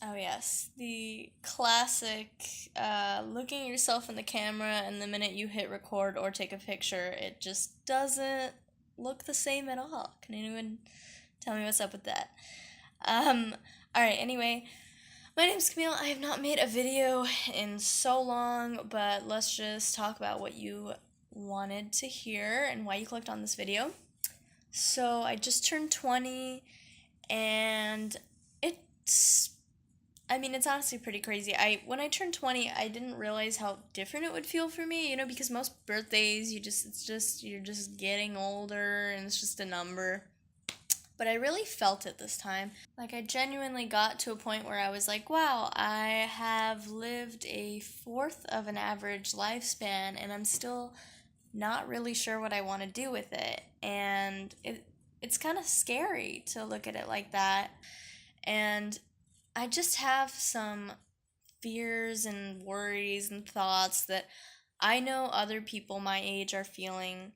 Oh, yes. The classic looking at yourself in the camera, and the minute you hit record or take a picture, it just doesn't look the same at all. Can anyone tell me what's up with that? Um, alright, anyway, my name's Camille. I have not made a video in so long, but let's just talk about what you wanted to hear and why you clicked on this video. So, I just turned 20, and it's it's honestly pretty crazy. I When I turned 20, I didn't realize how different it would feel for me, because most birthdays you're just getting older and it's just a number. But I really felt it this time. Like I genuinely got to a point where I was like, wow, I have lived a fourth of an average lifespan and I'm still not really sure what I want to do with it. And it's kind of scary to look at it like that. And I just have some fears and worries and thoughts that I know other people my age are feeling.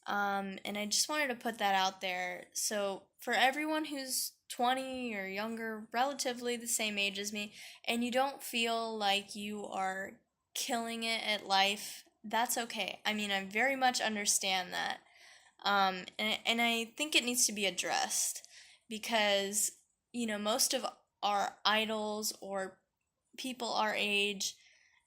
And I just wanted to put that out there. So, for everyone who's 20 or younger, relatively the same age as me, and you don't feel like you are killing it at life, that's okay. I very much understand that. And I think it needs to be addressed because, most of our idols or people our age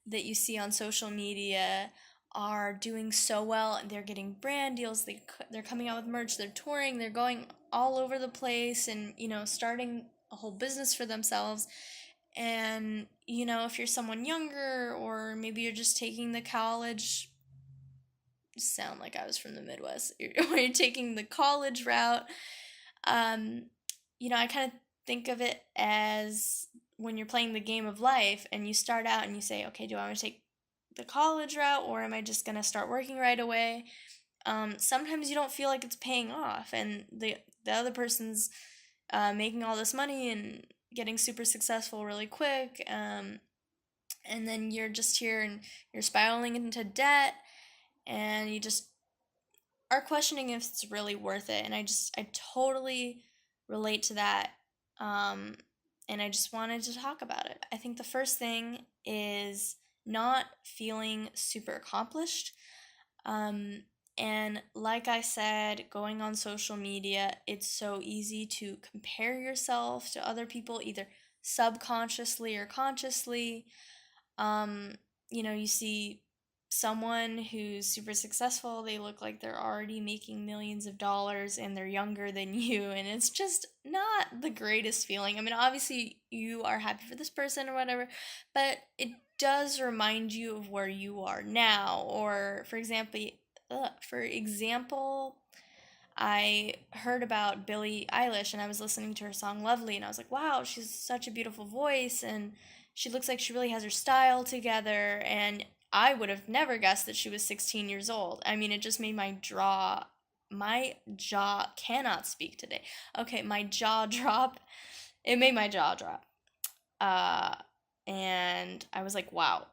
that you see on social media are doing so well. They're getting brand deals, they're coming out with merch, they're touring, they're going all over the place and, starting a whole business for themselves. And, if you're someone younger or maybe you're just taking the college sound like I was from the Midwest, when you're taking the college route, um, I kind of think of it as when you're playing the game of life and you start out and you say, okay, do I want to take the college route or am I just going to start working right away? Sometimes you don't feel like it's paying off, and the other person's making all this money and getting super successful really quick. And then you're just here and you're spiraling into debt, and you just are questioning if it's really worth it. And I totally relate to that. Um, and I just wanted to talk about it. I think the first thing is not feeling super accomplished. Um, and like I said, going on social media, it's so easy to compare yourself to other people, either subconsciously or consciously. Um, you see someone who's super successful, they look like they're already making millions of dollars and they're younger than you, and it's just not the greatest feeling. Obviously, you are happy for this person or whatever, but it does remind you of where you are now. Or, for example, I heard about Billie Eilish and I was listening to her song Lovely and I was like, wow, she's such a beautiful voice and she looks like she really has her style together. And I would have never guessed that she was 16 years old. It just made my jaw cannot speak today. Okay, my jaw drop. It made my jaw drop. Uh, and I was like, wow,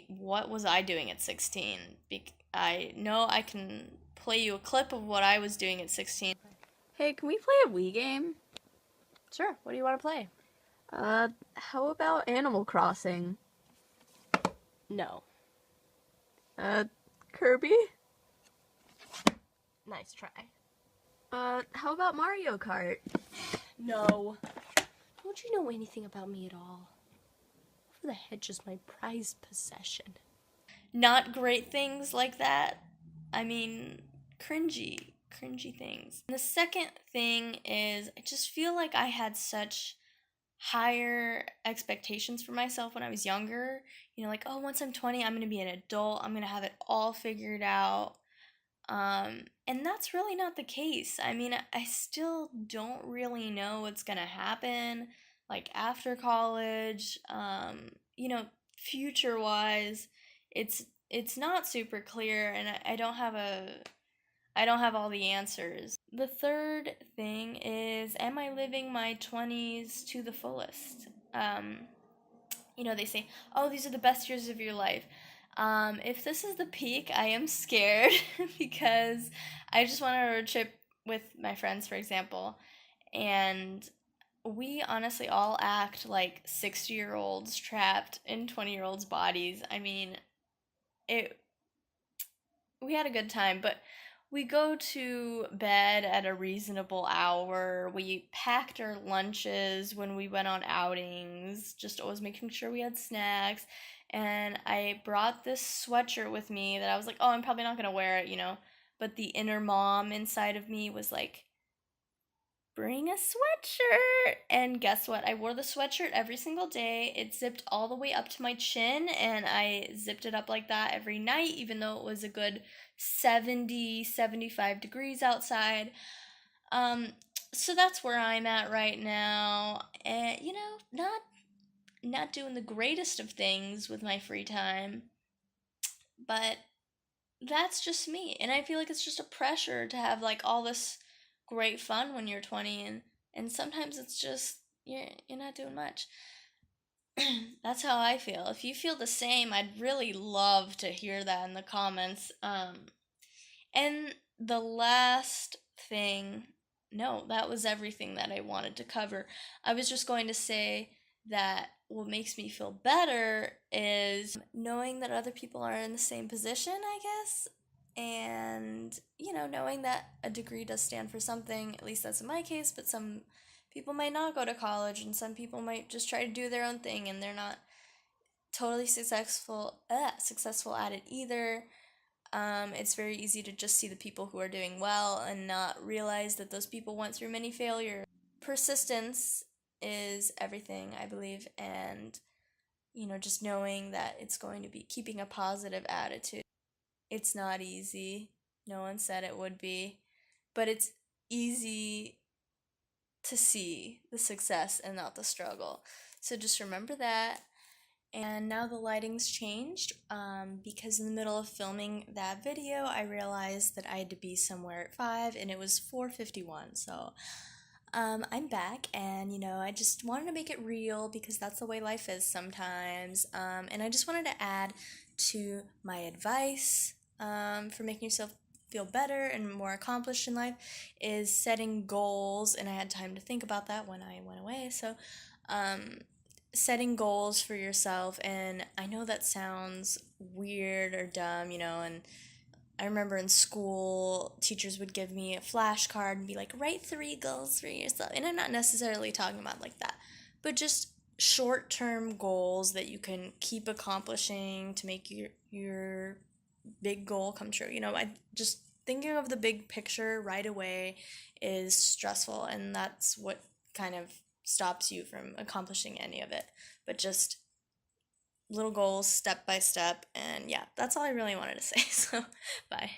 what was I doing at 16? I know I can play you a clip of what I was doing at 16. Hey, can we play a Wii game? Sure, what do you want to play? How about Animal Crossing? No. Uh, Kirby? Nice try. How about Mario Kart? No. Don't you know anything about me at all? Over the hedge is my prized possession. Not great things like that. I mean, cringy things. And the second thing is, I just feel like I had such higher expectations for myself when I was younger. Like, oh, once I'm 20, I'm going to be an adult. I'm going to have it all figured out. And that's really not the case. I still don't really know what's going to happen, like after college. Future wise, it's not super clear, and I don't have all the answers. The third thing is, am I living my 20s to the fullest? They say, oh, these are the best years of your life. If this is the peak, I am scared because I just went on a road trip with my friends, for example, and we honestly all act like 60-year-olds trapped in 20-year-olds' bodies. I mean, it we had a good time, but we go to bed at a reasonable hour. We packed our lunches when we went on outings, just always making sure we had snacks. And I brought this sweatshirt with me that I was like, oh, I'm probably not gonna wear it, you know. But the inner mom inside of me was like, bring a sweatshirt. And guess what? I wore the sweatshirt every single day. It zipped all the way up to my chin, and I zipped it up like that every night, even though it was a good 70, 75 degrees outside. Um, so that's where I'm at right now. And not doing the greatest of things with my free time, but that's just me. And I feel like it's just a pressure to have like all this great fun when you're 20, and sometimes it's just you're not doing much. That's how I feel. If you feel the same, I'd really love to hear that in the comments. And the last thing, no, that was everything that I wanted to cover. I was just going to say that what makes me feel better is knowing that other people are in the same position, I guess. And, knowing that a degree does stand for something, at least that's in my case, but some people might not go to college and some people might just try to do their own thing and they're not totally successful at it either. It's very easy to just see the people who are doing well and not realize that those people went through many failures. Persistence is everything, I believe, and just knowing that it's going to be keeping a positive attitude. It's not easy. No one said it would be, but it's easy to see the success and not the struggle. So just remember that. And now the lighting's changed because in the middle of filming that video, I realized that I had to be somewhere at 5 and it was 4:51. So I'm back and I just wanted to make it real because that's the way life is sometimes. And I just wanted to add to my advice for making yourself feel better and more accomplished in life is setting goals. And I had time to think about that when I went away. So, setting goals for yourself, and I know that sounds weird or dumb, and I remember in school teachers would give me a flashcard and be like, write 3 goals for yourself, and I'm not necessarily talking about like that, but just short-term goals that you can keep accomplishing to make your big goal come true. I just thinking of the big picture right away is stressful, and that's what kind of stops you from accomplishing any of it. But just little goals step by step, and yeah, that's all I really wanted to say. So, bye.